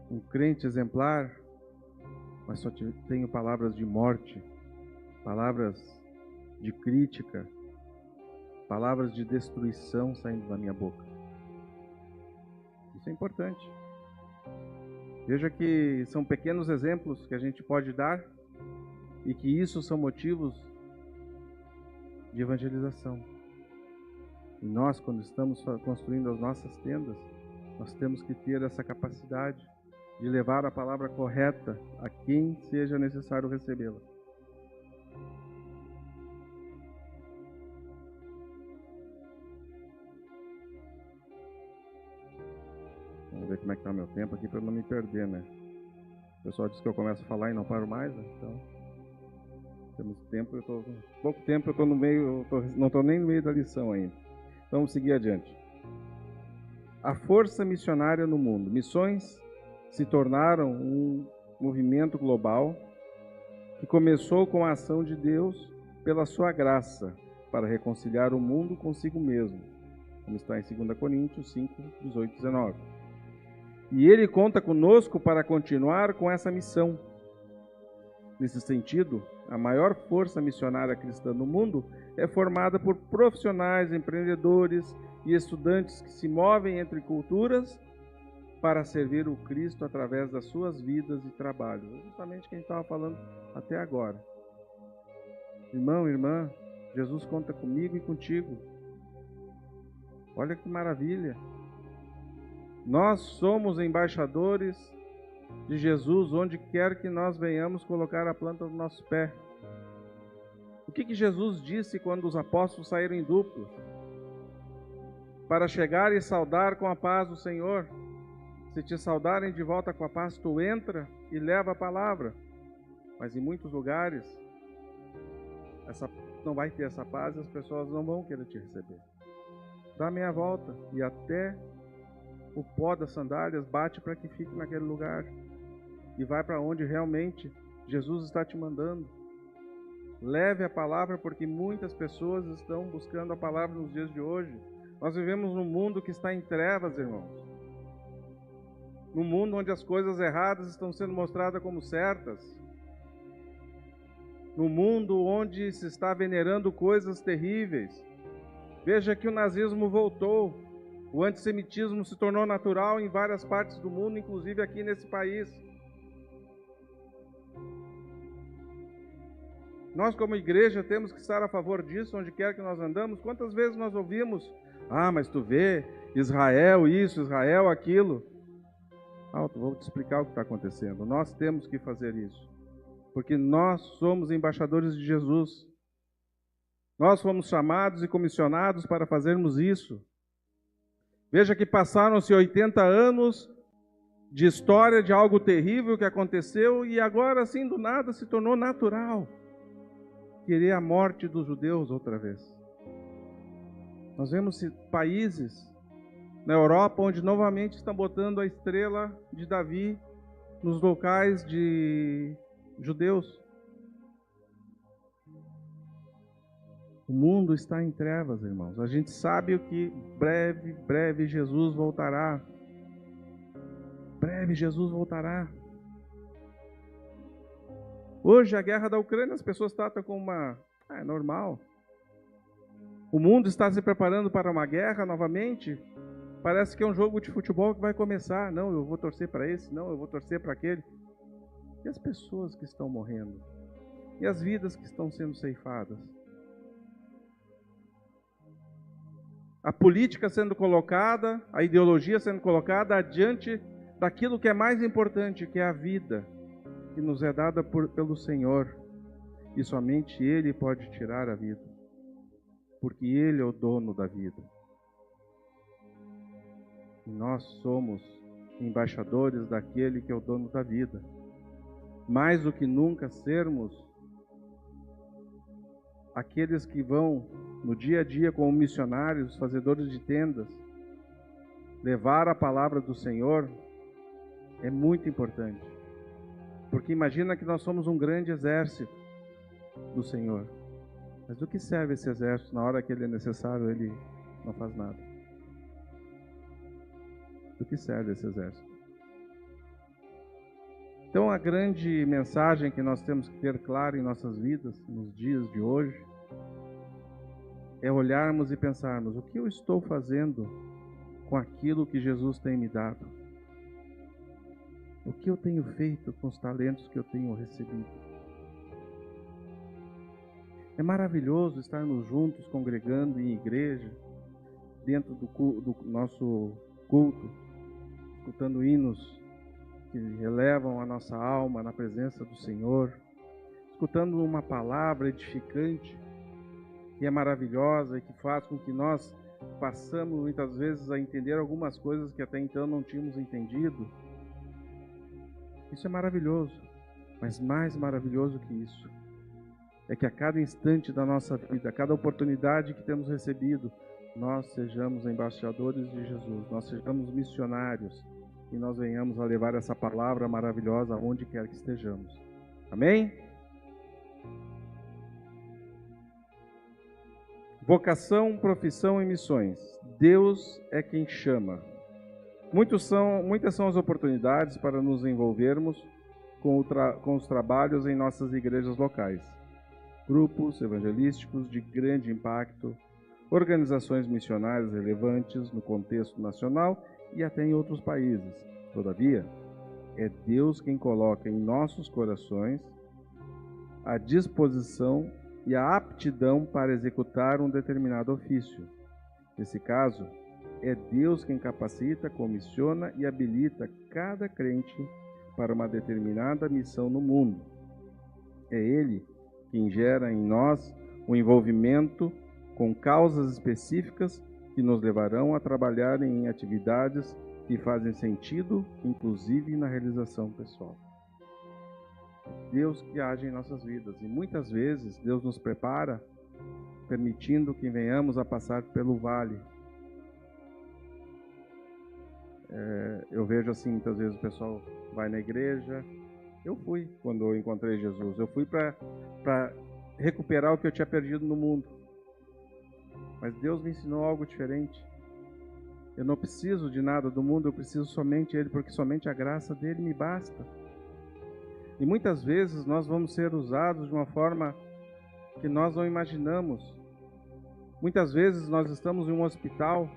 um crente exemplar, mas só tenho palavras de morte, palavras de crítica, palavras de destruição saindo da minha boca. Isso é importante. Veja que são pequenos exemplos que a gente pode dar e que isso são motivos de evangelização. E nós, quando estamos construindo as nossas tendas, nós temos que ter essa capacidade de levar a palavra correta a quem seja necessário recebê-la. Vamos ver como é que está o meu tempo aqui para não me perder, né? O pessoal diz que eu começo a falar e não paro mais, né? Então, temos tempo, pouco tempo eu estou no meio, não estou nem no meio da lição ainda. Então, vamos seguir adiante. A força missionária no mundo. Missões se tornaram um movimento global que começou com a ação de Deus pela sua graça para reconciliar o mundo consigo mesmo, como está em 2 Coríntios 5, 18 e 19. E Ele conta conosco para continuar com essa missão. Nesse sentido, a maior força missionária cristã no mundo é formada por profissionais, empreendedores e estudantes que se movem entre culturas para servir o Cristo através das suas vidas e trabalhos. É justamente o que a gente estava falando até agora. Irmão, irmã, Jesus conta comigo e contigo. Olha que maravilha. Nós somos embaixadores de Jesus onde quer que nós venhamos colocar a planta do nosso pé. O que Jesus disse quando os apóstolos saíram em duplo? Para chegar e saudar com a paz o Senhor. Se te saudarem de volta com a paz, tu entra e leva a palavra. Mas em muitos lugares, não vai ter essa paz e as pessoas não vão querer te receber. Dá meia volta e até o pó das sandálias bate para que fique naquele lugar. E vai para onde realmente Jesus está te mandando. Leve a palavra, porque muitas pessoas estão buscando a palavra nos dias de hoje. Nós vivemos num mundo que está em trevas, irmãos. Num mundo onde as coisas erradas estão sendo mostradas como certas. Num mundo onde se está venerando coisas terríveis. Veja que o nazismo voltou. O antissemitismo se tornou natural em várias partes do mundo, inclusive aqui nesse país. Nós, como igreja, temos que estar a favor disso, onde quer que nós andamos. Quantas vezes nós ouvimos, mas tu vê, Israel isso, Israel aquilo. Vou te explicar o que está acontecendo. Nós temos que fazer isso, porque nós somos embaixadores de Jesus. Nós fomos chamados e comissionados para fazermos isso. Veja que passaram-se 80 anos de história de algo terrível que aconteceu e agora, assim, do nada, se tornou natural querer a morte dos judeus outra vez. Nós vemos países na Europa onde novamente estão botando a estrela de Davi nos locais de judeus. O mundo está em trevas, irmãos. A gente sabe o que breve Jesus voltará. Breve Jesus voltará. Hoje a guerra da Ucrânia as pessoas tratam como é normal. O mundo está se preparando para uma guerra novamente. Parece que é um jogo de futebol que vai começar. Não, eu vou torcer para esse. Não, eu vou torcer para aquele. E as pessoas que estão morrendo? E as vidas que estão sendo ceifadas? A política sendo colocada, a ideologia sendo colocada adiante daquilo que é mais importante, que é a vida, que nos é dada pelo Senhor. E somente Ele pode tirar a vida, porque Ele é o dono da vida. E nós somos embaixadores daquele que é o dono da vida. Mais do que nunca sermos aqueles que vão no dia a dia como missionários, fazedores de tendas, levar a palavra do Senhor é muito importante. Porque imagina que nós somos um grande exército do Senhor. Mas do que serve esse exército na hora que ele é necessário ele não faz nada. Do que serve esse exército? Então, a grande mensagem que nós temos que ter clara em nossas vidas, nos dias de hoje, é olharmos e pensarmos: o que eu estou fazendo com aquilo que Jesus tem me dado? O que eu tenho feito com os talentos que eu tenho recebido? É maravilhoso estarmos juntos, congregando em igreja, dentro do nosso culto, escutando hinos que elevam a nossa alma na presença do Senhor, escutando uma palavra edificante, que é maravilhosa e que faz com que nós passamos muitas vezes a entender algumas coisas que até então não tínhamos entendido. Isso é maravilhoso, mas mais maravilhoso que isso é que a cada instante da nossa vida, a cada oportunidade que temos recebido, nós sejamos embaixadores de Jesus, nós sejamos missionários e nós venhamos a levar essa palavra maravilhosa aonde quer que estejamos. Amém? Vocação, profissão e missões. Deus é quem chama. Muitas são as oportunidades para nos envolvermos com os trabalhos em nossas igrejas locais. Grupos evangelísticos de grande impacto, organizações missionárias relevantes no contexto nacional e até em outros países. Todavia, é Deus quem coloca em nossos corações a disposição e a aptidão para executar um determinado ofício. Nesse caso, é Deus quem capacita, comissiona e habilita cada crente para uma determinada missão no mundo. É Ele quem gera em nós o envolvimento com causas específicas que nos levarão a trabalhar em atividades que fazem sentido, inclusive na realização pessoal. Deus que age em nossas vidas, e muitas vezes Deus nos prepara, permitindo que venhamos a passar pelo vale. Eu vejo assim, muitas vezes o pessoal vai na igreja. Eu fui quando eu encontrei Jesus. Eu fui para recuperar o que eu tinha perdido no mundo. Mas Deus me ensinou algo diferente. Eu não preciso de nada do mundo, eu preciso somente Ele, porque somente a graça dele me basta. E muitas vezes nós vamos ser usados de uma forma que nós não imaginamos. Muitas vezes nós estamos em um hospital,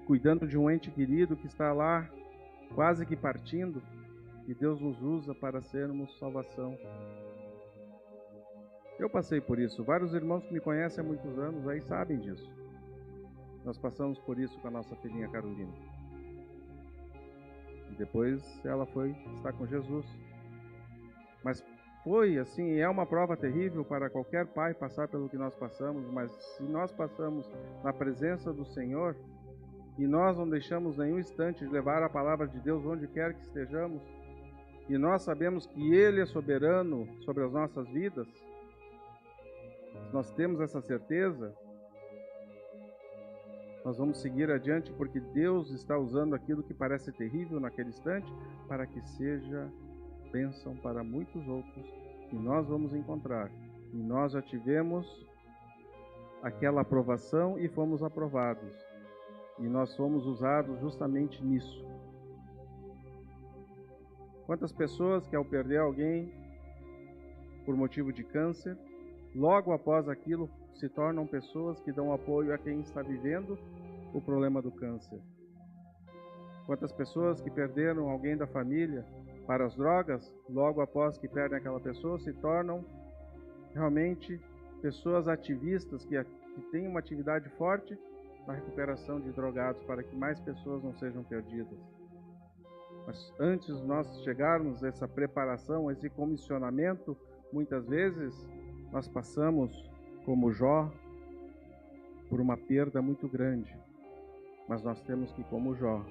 cuidando de um ente querido que está lá, quase que partindo, e Deus nos usa para sermos salvação. Eu passei por isso. Vários irmãos que me conhecem há muitos anos aí sabem disso. Nós passamos por isso com a nossa filhinha Carolina. E depois ela foi estar com Jesus. Mas foi assim, é uma prova terrível para qualquer pai passar pelo que nós passamos, mas se nós passamos na presença do Senhor, e nós não deixamos nenhum instante de levar a palavra de Deus onde quer que estejamos, e nós sabemos que Ele é soberano sobre as nossas vidas, nós temos essa certeza, nós vamos seguir adiante, porque Deus está usando aquilo que parece terrível naquele instante, para que seja bênção para muitos outros, que nós vamos encontrar. E nós já tivemos aquela aprovação e fomos aprovados. E nós fomos usados justamente nisso. Quantas pessoas que ao perder alguém por motivo de câncer, logo após aquilo se tornam pessoas que dão apoio a quem está vivendo o problema do câncer. Quantas pessoas que perderam alguém da família para as drogas, logo após que perdem aquela pessoa, se tornam realmente pessoas ativistas que têm uma atividade forte na recuperação de drogados, para que mais pessoas não sejam perdidas. Mas antes de nós chegarmos a essa preparação, a esse comissionamento, muitas vezes nós passamos, como Jó, por uma perda muito grande. Mas nós temos que, como Jó,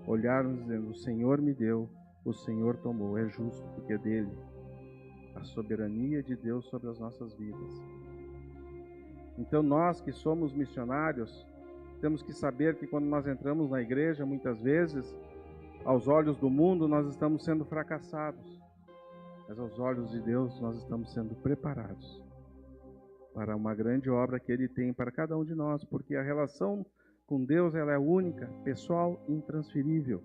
olharmos dizendo: o Senhor me deu, o Senhor tomou, é justo, porque é dele. A soberania de Deus sobre as nossas vidas. Então nós que somos missionários, temos que saber que quando nós entramos na igreja, muitas vezes, aos olhos do mundo, nós estamos sendo fracassados. Mas aos olhos de Deus, nós estamos sendo preparados para uma grande obra que Ele tem para cada um de nós, porque a relação com Deus ela é única, pessoal e intransferível.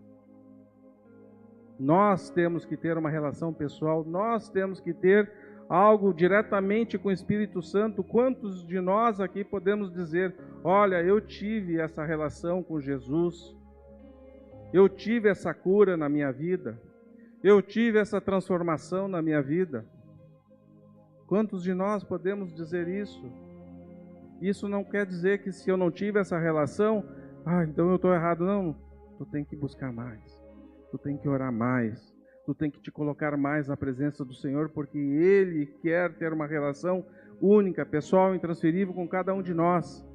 Nós temos que ter uma relação pessoal, nós temos que ter algo diretamente com o Espírito Santo. Quantos de nós aqui podemos dizer, olha, eu tive essa relação com Jesus, eu tive essa cura na minha vida, eu tive essa transformação na minha vida? Quantos de nós podemos dizer isso? Isso não quer dizer que se eu não tive essa relação, então eu estou errado. Não, tu tem que buscar mais, tu tem que orar mais, tu tem que te colocar mais na presença do Senhor, porque Ele quer ter uma relação única, pessoal, intransferível com cada um de nós.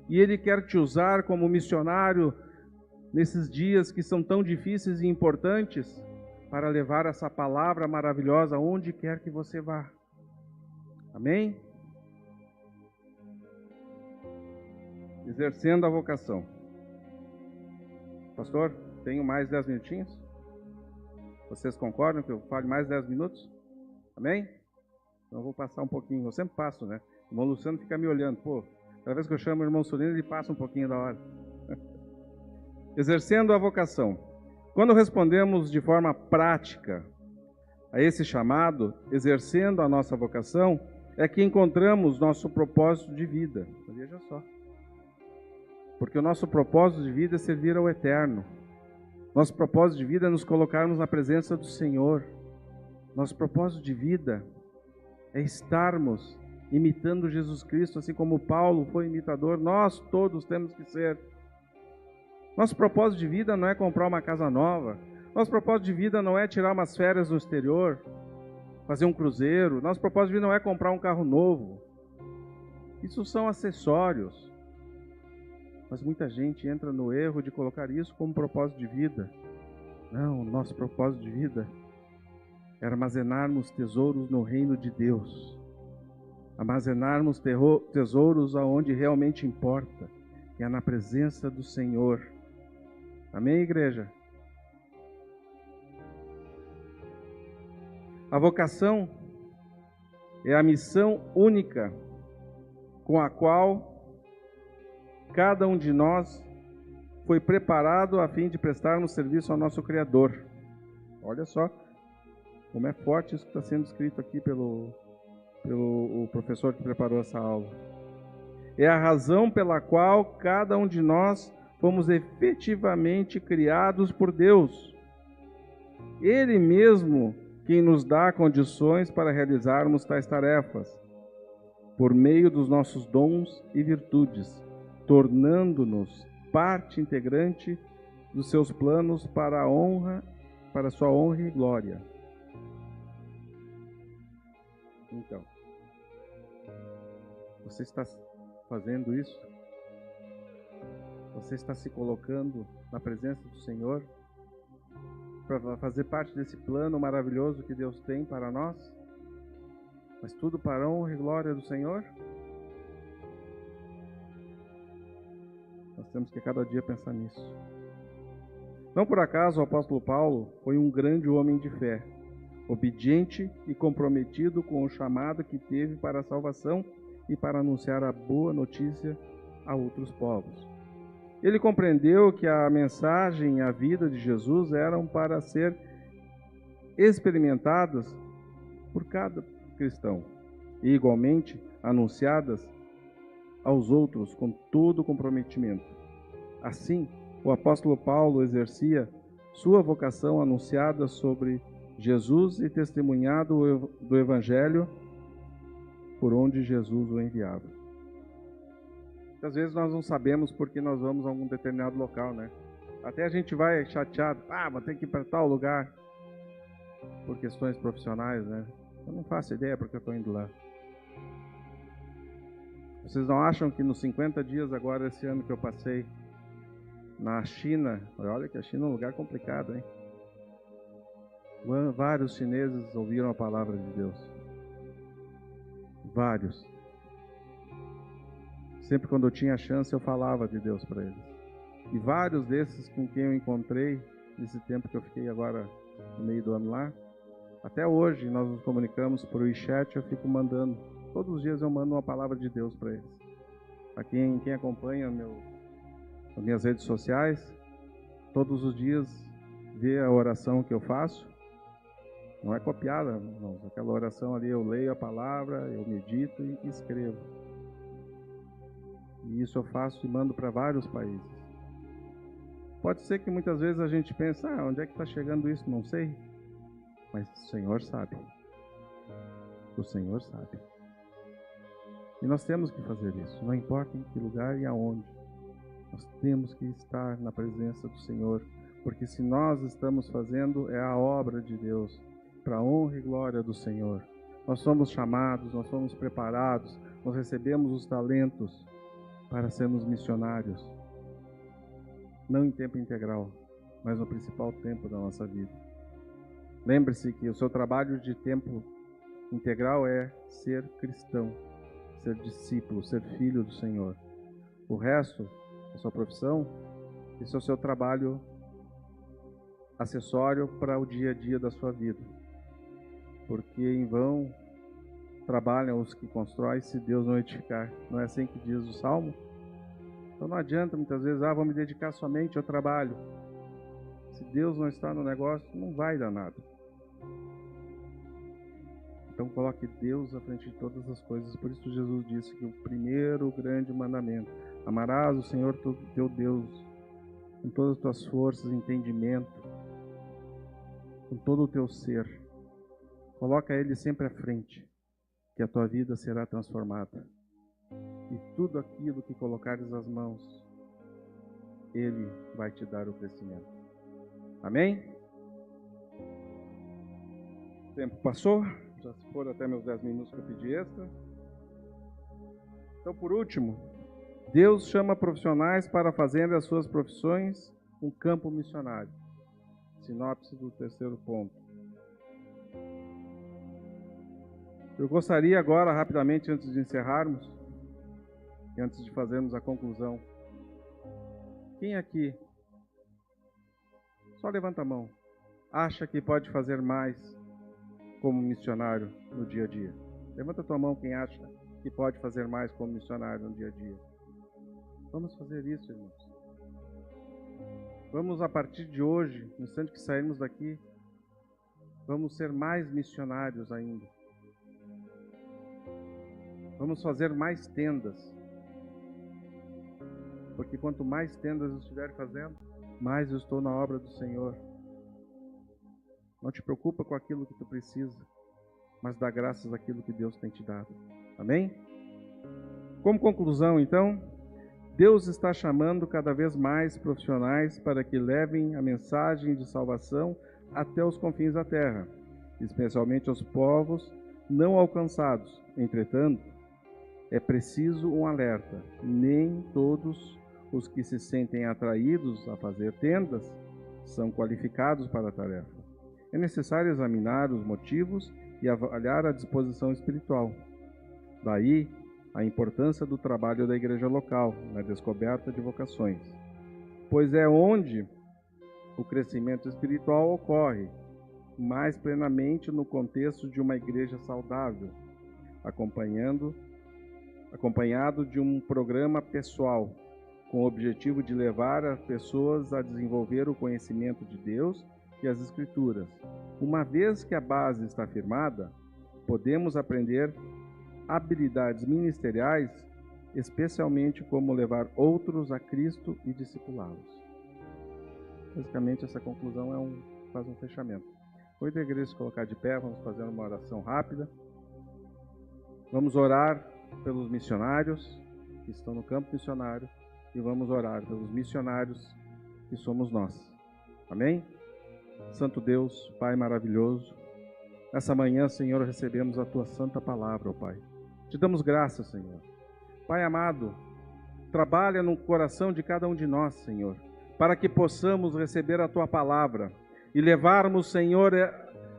E Ele quer te usar como missionário nesses dias que são tão difíceis e importantes, para levar essa palavra maravilhosa onde quer que você vá. Amém? Exercendo a vocação. Pastor, tenho mais 10 minutinhos? Vocês concordam que eu fale mais 10 minutos? Amém? Então eu vou passar um pouquinho. Eu sempre passo, né? O irmão Luciano fica me olhando. Cada vez que eu chamo o irmão Solino, ele passa um pouquinho da hora. Exercendo a vocação. Quando respondemos de forma prática a esse chamado, exercendo a nossa vocação, é que encontramos nosso propósito de vida. Veja só. Porque o nosso propósito de vida é servir ao Eterno. Nosso propósito de vida é nos colocarmos na presença do Senhor. Nosso propósito de vida é estarmos imitando Jesus Cristo, assim como Paulo foi imitador. Nós todos temos que ser. Nosso propósito de vida não é comprar uma casa nova. Nosso propósito de vida não é tirar umas férias no exterior, fazer um cruzeiro. Nosso propósito de vida não é comprar um carro novo. Isso são acessórios. Mas muita gente entra no erro de colocar isso como propósito de vida. Não, nosso propósito de vida é armazenarmos tesouros no reino de Deus. Armazenarmos tesouros aonde realmente importa, que é na presença do Senhor. Amém, igreja? A vocação é a missão única com a qual cada um de nós foi preparado a fim de prestarmos serviço ao nosso Criador. Olha só como é forte isso que está sendo escrito aqui pelo professor que preparou essa aula. É a razão pela qual cada um de nós fomos efetivamente criados por Deus. Ele mesmo quem nos dá condições para realizarmos tais tarefas, por meio dos nossos dons e virtudes, tornando-nos parte integrante dos seus planos para a honra, para a sua honra e glória. Então, você está fazendo isso? Você está se colocando na presença do Senhor para fazer parte desse plano maravilhoso que Deus tem para nós? Mas tudo para a honra e glória do Senhor? Nós temos que cada dia pensar nisso. Não por acaso o apóstolo Paulo foi um grande homem de fé, obediente e comprometido com o chamado que teve para a salvação e para anunciar a boa notícia a outros povos. Ele compreendeu que a mensagem e a vida de Jesus eram para ser experimentadas por cada cristão e igualmente anunciadas aos outros com todo o comprometimento. Assim, o apóstolo Paulo exercia sua vocação anunciada sobre Jesus e testemunhado do Evangelho por onde Jesus o enviava. Às vezes nós não sabemos porque nós vamos a algum determinado local, né? Até a gente vai chateado, vou ter que ir para tal lugar por questões profissionais, né? Eu não faço ideia porque eu estou indo lá. Vocês não acham que nos 50 dias agora, esse ano que eu passei na China, olha que a China é um lugar complicado, hein? Vários chineses ouviram a palavra de Deus. Vários. Sempre quando eu tinha chance, eu falava de Deus para eles. E vários desses com quem eu encontrei, nesse tempo que eu fiquei agora no meio do ano lá, até hoje nós nos comunicamos por WeChat, eu fico mandando Todos os dias eu mando uma palavra de Deus para eles. A quem acompanha as minhas redes sociais, todos os dias vê a oração que eu faço. Não é copiada, irmãos. Aquela oração ali, eu leio a palavra, eu medito e escrevo. E isso eu faço e mando para vários países. Pode ser que muitas vezes a gente pense, onde é que está chegando isso? Não sei. Mas o Senhor sabe. O Senhor sabe. E nós temos que fazer isso. Não importa em que lugar e aonde. Nós temos que estar na presença do Senhor. Porque se nós estamos fazendo, é a obra de Deus. Para a honra e glória do Senhor. Nós somos chamados, nós somos preparados. Nós recebemos os talentos para sermos missionários. Não em tempo integral, mas no principal tempo da nossa vida. Lembre-se que o seu trabalho de tempo integral é ser cristão, ser discípulo, ser filho do Senhor. O resto, a sua profissão, esse é o seu trabalho acessório para o dia a dia da sua vida. Porque em vão trabalham os que constroem se Deus não edificar. Não é assim que diz o Salmo? Então não adianta muitas vezes, vou me dedicar somente ao trabalho. Se Deus não está no negócio, não vai dar nada. Então coloque Deus à frente de todas as coisas. Por isso Jesus disse que o primeiro grande mandamento, amarás o Senhor teu Deus com todas as tuas forças, entendimento, com todo o teu ser. Coloca Ele sempre à frente, que a tua vida será transformada. E tudo aquilo que colocares as mãos, Ele vai te dar o crescimento. Amém? O tempo passou, já se foram até meus 10 minutos que eu pedi extra. Então, por último, Deus chama profissionais para fazerem as suas profissões um campo missionário. Sinopse do terceiro ponto. Eu gostaria agora, rapidamente, antes de encerrarmos, e antes de fazermos a conclusão, quem aqui, só levanta a mão, acha que pode fazer mais como missionário no dia a dia? Levanta a tua mão quem acha que pode fazer mais como missionário no dia a dia. Vamos fazer isso, irmãos. Vamos, a partir de hoje, no instante que sairmos daqui, vamos ser mais missionários ainda. Vamos fazer mais tendas. Porque quanto mais tendas eu estiver fazendo, mais eu estou na obra do Senhor. Não te preocupa com aquilo que tu precisa, mas dá graças àquilo que Deus tem te dado. Amém? Como conclusão, então, Deus está chamando cada vez mais profissionais para que levem a mensagem de salvação até os confins da terra, especialmente aos povos não alcançados. Entretanto, é preciso um alerta: nem todos os que se sentem atraídos a fazer tendas são qualificados para a tarefa. É necessário examinar os motivos e avaliar a disposição espiritual. Daí, a importância do trabalho da igreja local na descoberta de vocações, pois é onde o crescimento espiritual ocorre mais plenamente no contexto de uma igreja saudável, acompanhado de um programa pessoal, com o objetivo de levar as pessoas a desenvolver o conhecimento de Deus e as Escrituras. Uma vez que a base está firmada, podemos aprender habilidades ministeriais, especialmente como levar outros a Cristo e discipulá-los. Basicamente, essa conclusão faz um fechamento. Convido a igreja se colocar de pé, vamos fazer uma oração rápida. Vamos orar pelos missionários que estão no campo missionário e vamos orar pelos missionários que somos nós. Amém? Santo Deus, Pai maravilhoso, nessa manhã, Senhor, recebemos a Tua santa palavra, ó Pai. Te damos graças, Senhor. Pai amado, trabalha no coração de cada um de nós, Senhor, para que possamos receber a Tua palavra e levarmos, Senhor,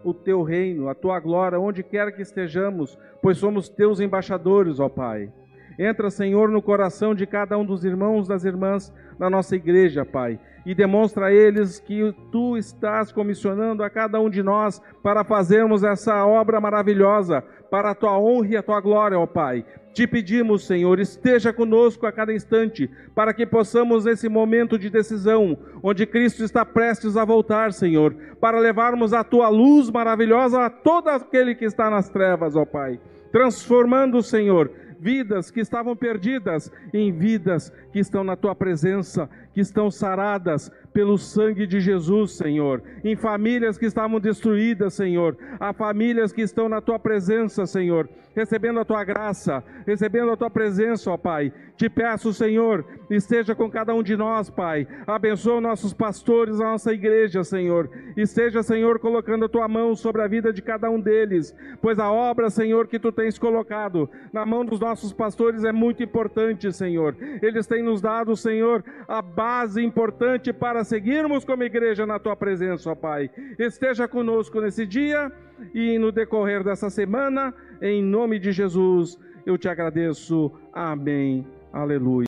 o Teu reino, a Tua glória, onde quer que estejamos, pois somos Teus embaixadores, ó Pai. Entra, Senhor, no coração de cada um dos irmãos, das irmãs da nossa igreja, Pai, e demonstra a eles que Tu estás comissionando a cada um de nós para fazermos essa obra maravilhosa, para a Tua honra e a Tua glória, ó Pai. Te pedimos, Senhor, esteja conosco a cada instante, para que possamos, nesse momento de decisão, onde Cristo está prestes a voltar, Senhor, para levarmos a Tua luz maravilhosa a todo aquele que está nas trevas, ó Pai, transformando, Senhor, vidas que estavam perdidas em vidas que estão na Tua presença, que estão saradas pelo sangue de Jesus, Senhor, em famílias que estavam destruídas, Senhor, há famílias que estão na Tua presença, Senhor, recebendo a Tua graça, recebendo a Tua presença, ó Pai. Te peço, Senhor, esteja com cada um de nós, Pai, abençoa nossos pastores, a nossa igreja, Senhor, esteja, Senhor, colocando a Tua mão sobre a vida de cada um deles, pois a obra, Senhor, que Tu tens colocado na mão dos nossos pastores é muito importante, Senhor. Eles têm nos dado, Senhor, a base importante para seguirmos como igreja na Tua presença, ó Pai. Esteja conosco nesse dia e no decorrer dessa semana, em nome de Jesus, eu Te agradeço. Amém. Aleluia.